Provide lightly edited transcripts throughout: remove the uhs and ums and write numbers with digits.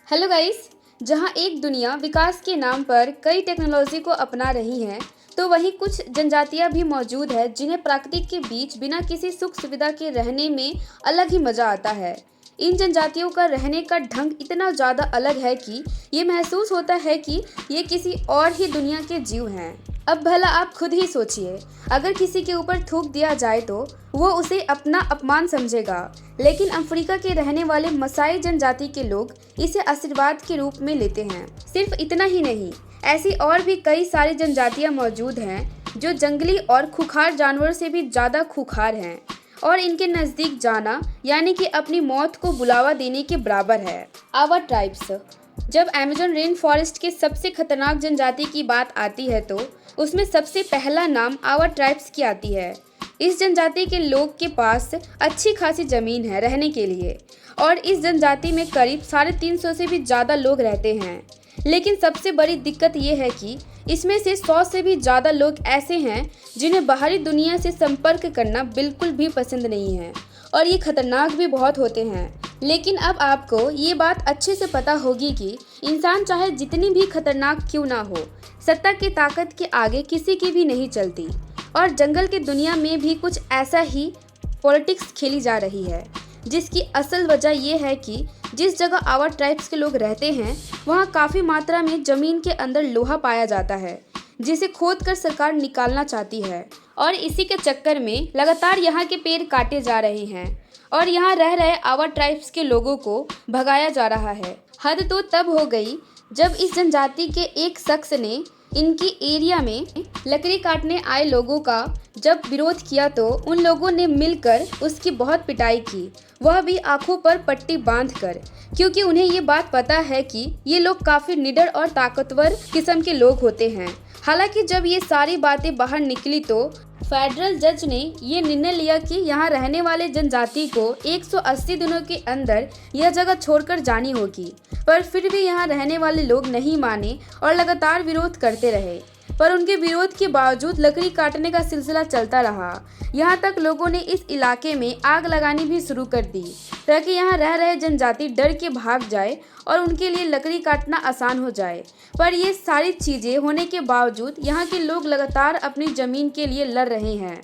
Hello guys. जहां एक दुनिया विकास के नाम पर कई टेक्नोलॉजी को अपना रही है, तो वहीं कुछ जनजातियां भी मौजूद है जिन्हें प्रकृति के बीच बिना किसी सुख सुविधा के रहने में अलग ही मज़ा आता है। इन जनजातियों का रहने का ढंग इतना ज़्यादा अलग है कि ये महसूस होता है कि ये किसी और ही दुनिया के जीव हैं। अब भला आप खुद ही सोचिए, अगर किसी के ऊपर थूक दिया जाए तो वो उसे अपना अपमान समझेगा, लेकिन अफ्रीका के रहने वाले मसाई जनजाति के लोग इसे आशीर्वाद के रूप में लेते हैं। सिर्फ इतना ही नहीं, ऐसी और भी कई सारी जनजातियां मौजूद हैं जो जंगली और खूंखार जानवरों से भी ज़्यादा खूंखार हैं और इनके नज़दीक जाना यानी कि अपनी मौत को बुलावा देने के बराबर है। आवा ट्राइब्स। जब अमेज़न रेन फॉरेस्ट के सबसे खतरनाक जनजाति की बात आती है तो उसमें सबसे पहला नाम आवा ट्राइब्स की आती है। इस जनजाति के लोग के पास अच्छी खासी ज़मीन है रहने के लिए और इस जनजाति में करीब 350 से भी ज़्यादा लोग रहते हैं। लेकिन सबसे बड़ी दिक्कत ये है कि इसमें से 100 से भी ज़्यादा लोग ऐसे हैं जिन्हें बाहरी दुनिया से संपर्क करना बिल्कुल भी पसंद नहीं है और ये खतरनाक भी बहुत होते हैं। लेकिन अब आपको ये बात अच्छे से पता होगी कि इंसान चाहे जितनी भी खतरनाक क्यों ना हो, सत्ता की ताकत के आगे किसी की भी नहीं चलती। और जंगल की दुनिया में भी कुछ ऐसा ही पॉलिटिक्स खेली जा रही है, जिसकी असल वजह यह है कि जिस जगह आवा ट्राइब्स के लोग रहते हैं वहाँ काफ़ी मात्रा में ज़मीन के अंदर लोहा पाया जाता है, जिसे खोदकर सरकार निकालना चाहती है और इसी के चक्कर में लगातार यहाँ के पेड़ काटे जा रहे हैं और यहाँ रह रहे आवा ट्राइब्स के लोगों को भगाया जा रहा है। हद तो तब हो गई जब इस जनजाति के एक शख्स ने इनकी एरिया में लकड़ी काटने आए लोगों का जब विरोध किया तो उन लोगों ने मिलकर उसकी बहुत पिटाई की, वह भी आंखों पर पट्टी बांधकर, क्योंकि उन्हें ये बात पता है कि ये लोग काफ़ी निडर और ताकतवर किस्म के लोग होते हैं। हालांकि जब ये सारी बातें बाहर निकली तो फेडरल जज ने ये निर्णय लिया कि यहाँ रहने वाले जनजाति को 180 दिनों के अंदर यह जगह छोड़कर जानी होगी, पर फिर भी यहाँ रहने वाले लोग नहीं माने और लगातार विरोध करते रहे। पर उनके विरोध के बावजूद लकड़ी काटने का सिलसिला चलता रहा। यहाँ तक लोगों ने इस इलाके में आग लगानी भी शुरू कर दी ताकि यहाँ रह रहे जनजाति डर के भाग जाए और उनके लिए लकड़ी काटना आसान हो जाए। पर ये सारी चीज़ें होने के बावजूद यहाँ के लोग लगातार अपनी ज़मीन के लिए लड़ रहे हैं।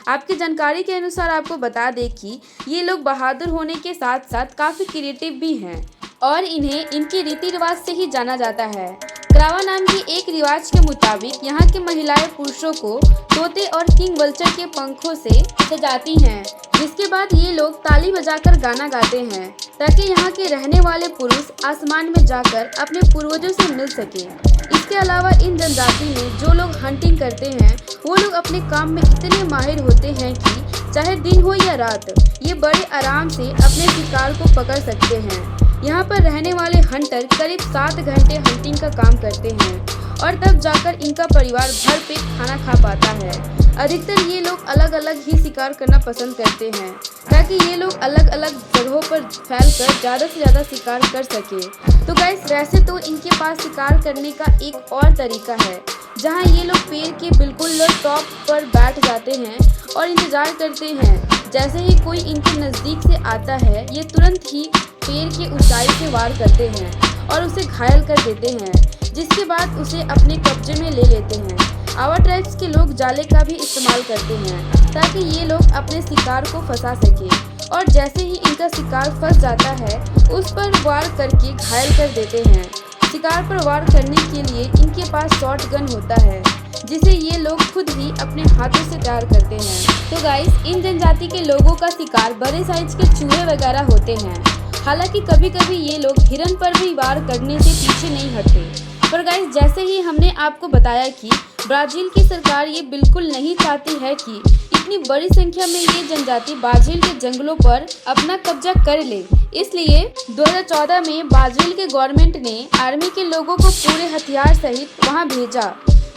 आपकी जानकारी के अनुसार आपको बता दें कि ये लोग बहादुर होने के साथ साथ काफ़ी क्रिएटिव भी हैं और इन्हें इनके रीति रिवाज से ही जाना जाता है। क्रावा नाम के एक रिवाज के मुताबिक यहाँ की महिलाएं पुरुषों को तोते और किंग वल्चर के पंखों से सजाती हैं, जिसके बाद ये लोग ताली बजाकर गाना गाते हैं ताकि यहाँ के रहने वाले पुरुष आसमान में जाकर अपने पूर्वजों से मिल सके। इसके अलावा इन जनजाति में जो लोग हंटिंग करते हैं वो लोग अपने काम में इतने माहिर होते हैं कि चाहे दिन हो या रात ये बड़े आराम से अपने शिकार को पकड़ सकते हैं। यहाँ पर रहने वाले हंटर करीब 7 घंटे हंटिंग का काम करते हैं और तब जाकर इनका परिवार भरपेट खाना खा पाता है। अधिकतर ये लोग अलग अलग ही शिकार करना पसंद करते हैं ताकि ये लोग अलग अलग जगहों पर फैलकर ज़्यादा से ज़्यादा शिकार कर सके। तो गाइस, वैसे तो इनके पास शिकार करने का एक और तरीका है जहाँ ये लोग पेड़ के बिल्कुल टॉप पर बैठ जाते हैं और इंतज़ार करते हैं। जैसे ही कोई इनके नज़दीक से आता है ये तुरंत ही पेड़ की ऊंचाई से वार करते हैं और उसे घायल कर देते हैं, जिसके बाद उसे अपने कब्जे में ले लेते हैं। आवा ट्राइब्स के लोग जाले का भी इस्तेमाल करते हैं ताकि ये लोग अपने शिकार को फंसा सके और जैसे ही इनका शिकार फंस जाता है उस पर वार करके घायल कर देते हैं। शिकार पर वार करने के लिए इनके पास शॉट गन होता है जिसे ये लोग खुद ही अपने हाथों से तैयार करते हैं। तो गाइस, इन जनजाति के लोगों का शिकार बड़े साइज के चूहे वगैरह होते हैं। हालांकि कभी कभी ये लोग हिरन पर भी वार करने से पीछे नहीं हटते। पर गाइस, जैसे ही हमने आपको बताया कि ब्राज़ील की सरकार ये बिल्कुल नहीं चाहती है कि इतनी बड़ी संख्या में ये जनजाति ब्राज़ील के जंगलों पर अपना कब्जा कर ले, इसलिए 2014 में ब्राज़ील के गवर्नमेंट ने आर्मी के लोगों को पूरे हथियार सहित वहाँ भेजा,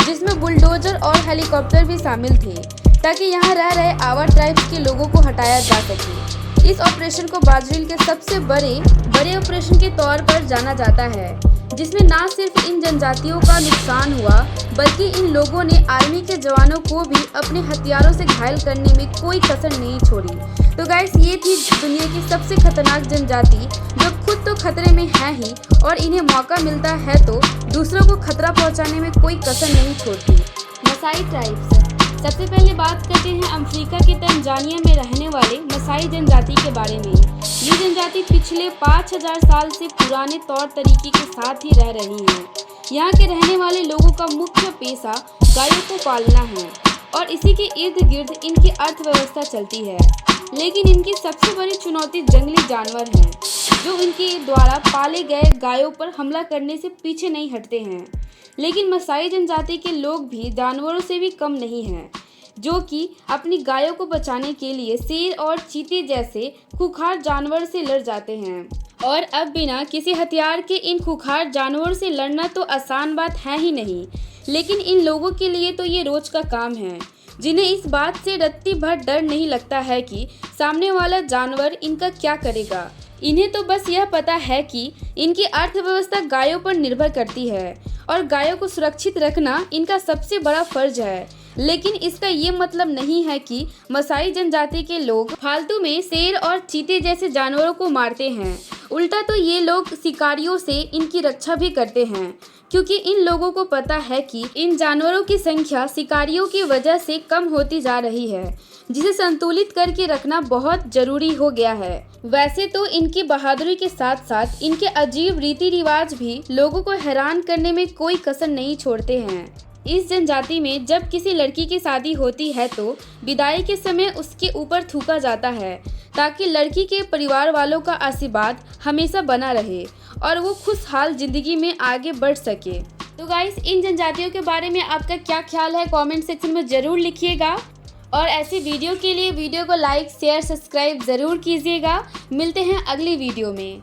जिसमें बुलडोजर और हेलीकॉप्टर भी शामिल थे ताकि यहाँ रह रहे आवा ट्राइब्स के लोगों को हटाया जा सके। इस ऑपरेशन को ब्राज़ील के सबसे बड़े ऑपरेशन के तौर पर जाना जाता है। जिसमें ना सिर्फ इन जनजातियों का नुकसान हुआ बल्कि इन लोगों ने आर्मी के जवानों को भी अपने हथियारों से घायल करने में कोई कसर नहीं छोड़ी। तो गाइस, ये थी दुनिया की सबसे खतरनाक जनजाति जो खुद तो खतरे में है ही और इन्हें मौका मिलता है तो दूसरों को खतरा पहुंचाने में कोई कसर नहीं छोड़ती। मसाई ट्राइब्स। सबसे पहले बात करते हैं अफ्रीका के तंजानिया में रहने वाले मसाई जनजाति के बारे में। ये जनजाति पिछले 5000 साल से पुराने तौर तरीके के साथ ही रह रही है। यहाँ के रहने वाले लोगों का मुख्य पेशा गायों को पालना है और इसी के इर्द गिर्द इनकी अर्थव्यवस्था चलती है। लेकिन इनकी सबसे बड़ी चुनौती जंगली जानवर हैं, जो इनके द्वारा पाले गए गायों पर हमला करने से पीछे नहीं हटते हैं। लेकिन मसाई जनजाति के लोग भी जानवरों से भी कम नहीं हैं, जो कि अपनी गायों को बचाने के लिए शेर और चीते जैसे खूंखार जानवर से लड़ जाते हैं। और अब बिना किसी हथियार के इन खूंखार जानवरों से लड़ना तो आसान बात है ही नहीं, लेकिन इन लोगों के लिए तो ये रोज का काम है, जिन्हें इस बात से रत्ती भर डर नहीं लगता है कि सामने वाला जानवर इनका क्या करेगा। इन्हें तो बस यह पता है कि इनकी अर्थव्यवस्था गायों पर निर्भर करती है और गायों को सुरक्षित रखना इनका सबसे बड़ा फर्ज है। लेकिन इसका ये मतलब नहीं है कि मसाई जनजाति के लोग फालतू में शेर और चीते जैसे जानवरों को मारते हैं। उल्टा तो ये लोग शिकारियों से इनकी रक्षा भी करते हैं, क्योंकि इन लोगों को पता है कि इन जानवरों की संख्या शिकारियों की वजह से कम होती जा रही है, जिसे संतुलित करके रखना बहुत जरूरी हो गया है। वैसे तो इनकी बहादुरी के साथ साथ इनके अजीब रीति रिवाज भी लोगों को हैरान करने में कोई कसर नहीं छोड़ते हैं। इस जनजाति में जब किसी लड़की की शादी होती है तो विदाई के समय उसके ऊपर थूका जाता है, ताकि लड़की के परिवार वालों का आशीर्वाद हमेशा बना रहे और वो खुशहाल जिंदगी में आगे बढ़ सके। तो गाइस, इन जनजातियों के बारे में आपका क्या ख्याल है कमेंट सेक्शन में ज़रूर लिखिएगा और ऐसी वीडियो के लिए वीडियो को लाइक शेयर सब्सक्राइब ज़रूर कीजिएगा। मिलते हैं अगली वीडियो में।